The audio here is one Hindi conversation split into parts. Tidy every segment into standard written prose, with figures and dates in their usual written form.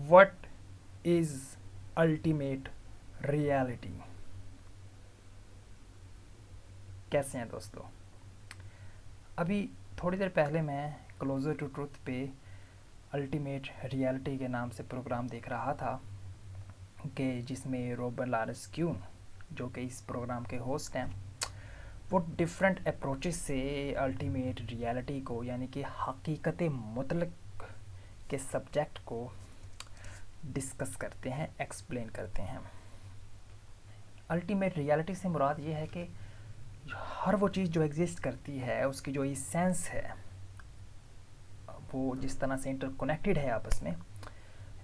What is ultimate reality. कैसे हैं दोस्तों? अभी थोड़ी देर पहले मैं क्लोजर टू ट्रुथ पे अल्टीमेट रियलिटी के नाम से प्रोग्राम देख रहा था कि जिसमें रॉबर्ट लॉरेंस क्यून, जो कि इस प्रोग्राम के होस्ट हैं, वो डिफरेंट अप्रोचेस से अल्टीमेट रियलिटी को यानी कि हकीकत मुतलक के सब्जेक्ट को डिस्कस करते हैं, एक्सप्लेन करते हैं। अल्टीमेट रियलिटी से मुराद ये है कि हर वो चीज़ जो एग्जिस्ट करती है उसकी जो इसेंस है वो जिस तरह से इंटरकनेक्टेड है आपस में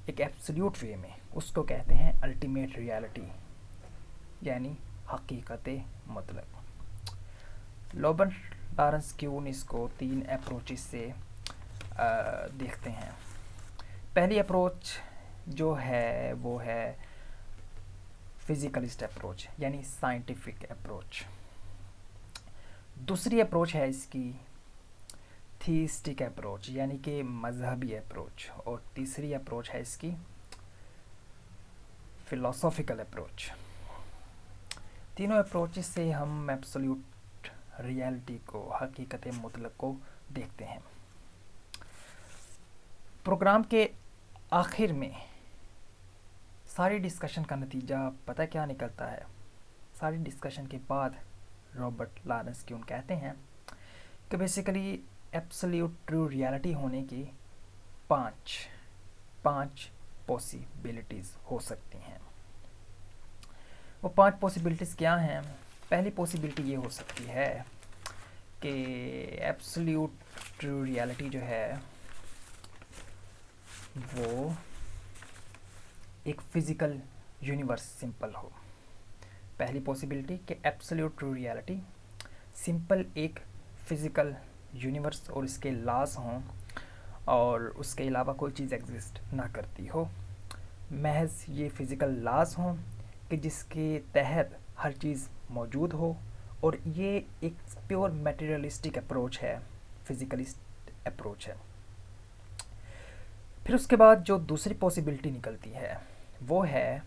एक एब्सोल्यूट वे में, उसको कहते हैं अल्टीमेट रियलिटी यानी हकीकत मुतलक। रॉबर्ट लॉरेंस क्यून इसको 3 अप्रोचेस से देखते हैं। पहली अप्रोच जो है वो है फिजिकलिस्ट अप्रोच यानी साइंटिफिक अप्रोच। दूसरी अप्रोच है इसकी थीस्टिक अप्रोच यानी कि मजहबी अप्रोच, और तीसरी अप्रोच है इसकी फिलोसॉफिकल अप्रोच। तीनों अप्रोचेस से हम एब्सोल्यूट रियलिटी को, हकीकत मुतलक को देखते हैं। प्रोग्राम के आखिर में सारी डिस्कशन का नतीजा पता क्या निकलता है? सारी डिस्कशन के बाद रॉबर्ट लॉरेंस क्यून कहते हैं कि बेसिकली एब्सोल्यूट ट्रू रियलिटी होने की पांच पॉसिबिलिटीज़ हो सकती हैं। वो 5 पॉसिबिलिटीज़ क्या हैं? पहली पॉसिबिलिटी ये हो सकती है कि एब्सोल्यूट ट्रू रियलिटी जो है वो एक फिज़िकल यूनिवर्स सिंपल हो। पहली पॉसिबिलिटी कि एब्सोल्यूट ट्रू रियलिटी सिंपल एक फ़िज़िकल यूनिवर्स और इसके लॉज हों और उसके अलावा कोई चीज़ एग्जिस्ट ना करती हो, महज ये फ़िज़िकल लॉज हों कि जिसके तहत हर चीज़ मौजूद हो, और ये एक प्योर मटेरियलिस्टिक अप्रोच है, फिज़िकलिस्ट अप्रोच है। फिर उसके बाद जो दूसरी पॉसिबिलिटी निकलती है वो है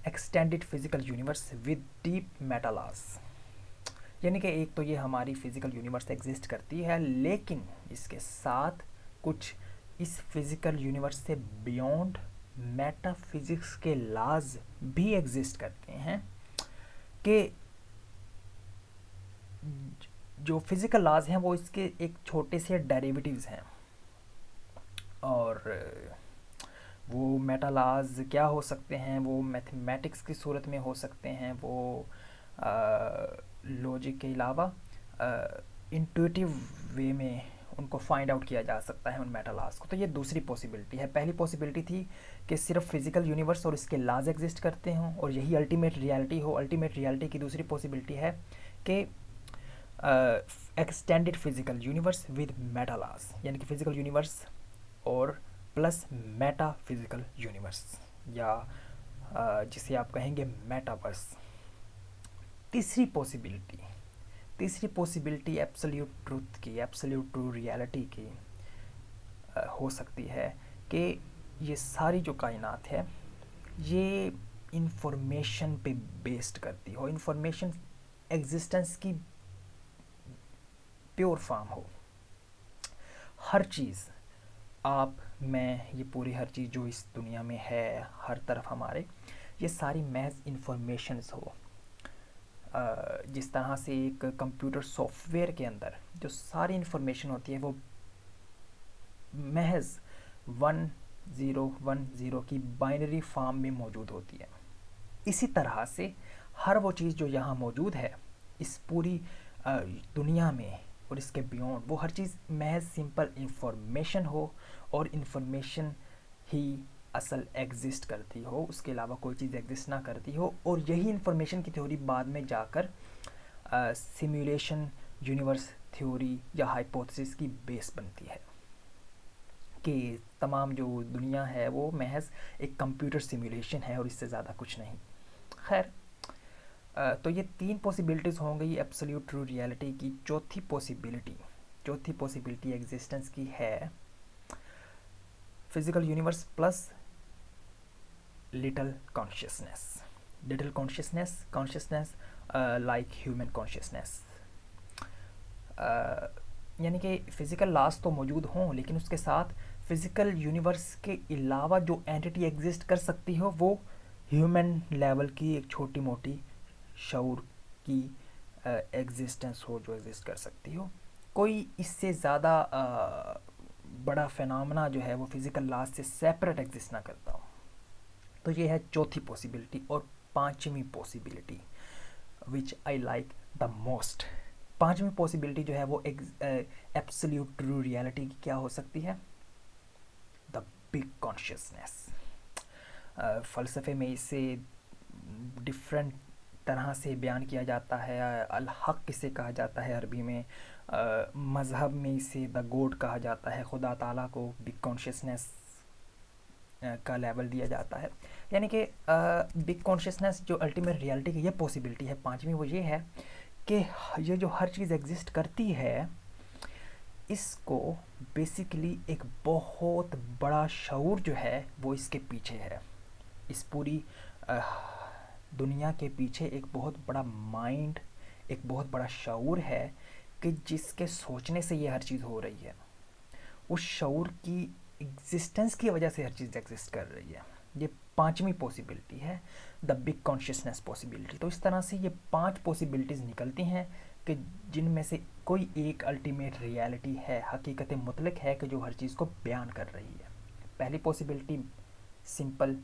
extended physical universe with deep meta laws, यानी कि एक तो ये हमारी फिज़िकल यूनिवर्स एग्जिस्ट करती है लेकिन इसके साथ कुछ इस फिज़िकल यूनिवर्स से बियॉन्ड मेटाफिज़िक्स के लॉज भी एग्जिस्ट करते हैं कि जो फिज़िकल लॉज हैं वो इसके एक छोटे से डेरिवेटिव्स हैं, और वो मेटा लॉज क्या हो सकते हैं? वो मैथमेटिक्स की सूरत में हो सकते हैं, वो लॉजिक के अलावा इंट्यूटिव वे में उनको फाइंड आउट किया जा सकता है उन मेटा लॉज को। तो ये दूसरी पॉसिबिलिटी है। पहली पॉसिबिलिटी थी कि सिर्फ फिज़िकल यूनिवर्स और इसके लॉज एग्जिस्ट करते हों और यही अल्टीमेट रियलिटी हो। अल्टीमेट रियलिटी की दूसरी पॉसिबिलिटी है कि extended physical universe with meta laws, यानी कि फिज़िकल यूनिवर्स और प्लस मेटा फिज़िकल यूनिवर्स, या जिसे आप कहेंगे मेटावर्स। तीसरी पॉसिबिलिटी एब्सोल्यूट ट्रूथ की, एब्सोल्यूट ट्रू रियलिटी की हो सकती है कि ये सारी जो कायनात है ये इंफॉर्मेशन पे बेस्ड करती हो, इंफॉर्मेशन एग्जिस्टेंस की प्योर फॉर्म हो। हर चीज़, आप, मैं, ये पूरी हर चीज़ जो इस दुनिया में है हर तरफ हमारे, ये सारी महज इंफॉर्मेशंस हो। जिस तरह से एक कंप्यूटर सॉफ्टवेयर के अंदर जो सारी इंफॉर्मेशन होती है वो महज 1010 की बाइनरी फॉर्म में मौजूद होती है, इसी तरह से हर वो चीज़ जो यहाँ मौजूद है इस पूरी दुनिया में और इसके बियॉन्ड, वो हर चीज़ महज सिंपल इंफॉर्मेशन हो और इंफॉर्मेशन ही असल एग्जिस्ट करती हो, उसके अलावा कोई चीज़ एग्जिस्ट ना करती हो। और यही इंफॉर्मेशन की थ्योरी बाद में जाकर सिमुलेशन यूनिवर्स थ्योरी या हाइपोथेसिस की बेस बनती है कि तमाम जो दुनिया है वो महज एक कंप्यूटर सिमुलेशन है और इससे ज़्यादा कुछ नहीं। खैर, तो ये 3 पॉसिबिलिटीज़ हो गई एब्सोल्यूट ट्रू रियलिटी की। चौथी पॉसिबिलिटी एग्जिस्टेंस की है physical universe plus little consciousness. Little consciousness like human consciousness. यानी कि फ़िज़िकल लॉज तो मौजूद हों, लेकिन उसके साथ फ़िज़िकल यूनिवर्स के अलावा जो एंटिटी एग्जिस्ट कर सकती हो वो ह्यूमन लेवल की एक छोटी मोटी शऊर की एग्जिस्टेंस हो, जो एग्जिस्ट कर सकती हो। कोई इससे ज़्यादा बड़ा फिनोमेना जो है वो फिज़िकल लॉज से सेपरेट एग्जिस्ट ना करता हो। तो ये है चौथी पॉसिबिलिटी। और पांचवी possibility which I like the most, पांचवी पॉसिबिलिटी जो है वो एब्सोल्यूट ट्रू रियलिटी की क्या हो सकती है? The big consciousness. फ़लसफ़े में इसे डिफरेंट तरह से बयान किया जाता है। अल हक़ इसे कहा जाता है अरबी में, मज़हब में इसे द गॉड कहा जाता है, खुदा ताला को बिग कॉन्शियसनेस का लेवल दिया जाता है। यानी कि बिग कॉन्शियसनेस जो अल्टीमेट रियलिटी की ये पॉसिबिलिटी है पांचवी, वो ये है कि ये जो हर चीज़ एग्जिस्ट करती है इसको बेसिकली एक बहुत बड़ा शऊर जो है वो इसके पीछे है। इस पूरी दुनिया के पीछे एक बहुत बड़ा माइंड, एक बहुत बड़ा शऊर है कि जिसके सोचने से ये हर चीज़ हो रही है। उस शऊर की एग्जिस्टेंस की वजह से हर चीज़ एग्जिस्ट कर रही है। ये पांचवी पॉसिबिलिटी है, द बिग कॉन्शियसनेस पॉसिबिलिटी। तो इस तरह से ये पांच पॉसिबिलिटीज़ निकलती हैं कि जिनमें से कोई एक अल्टीमेट रियलिटी है, हकीकत मुतलक है कि जो हर चीज़ को बयान कर रही है। पहली पॉसिबिलिटी सिंपल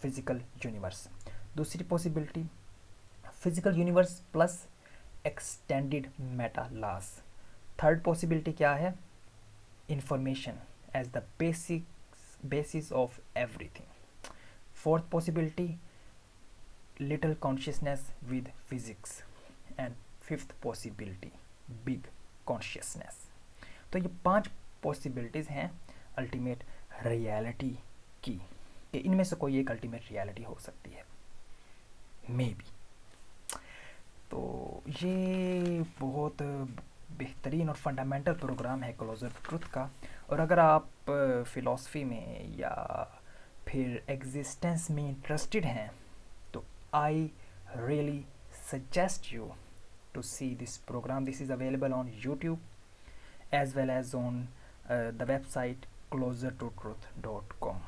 फिज़िकल यूनिवर्स। दूसरी possibility physical universe plus extended meta laws. Third possibility क्या है? Information as the basis of everything. Fourth possibility, little consciousness with physics. And fifth possibility, big consciousness. तो ये पांच पॉसिबिलिटीज़ हैं अल्टीमेट रियलिटी की, कि इनमें से कोई एक अल्टीमेट रियलिटी हो सकती है, मे बी। तो ये बहुत बेहतरीन और फंडामेंटल प्रोग्राम है क्लोजर टू ट्रुथ का। और अगर आप फ़िलासफ़ी में या फिर एग्जिस्टेंस में इंटरेस्टेड हैं तो I really suggest you to see this program. This is available on YouTube as well as on the website closertotruth.com.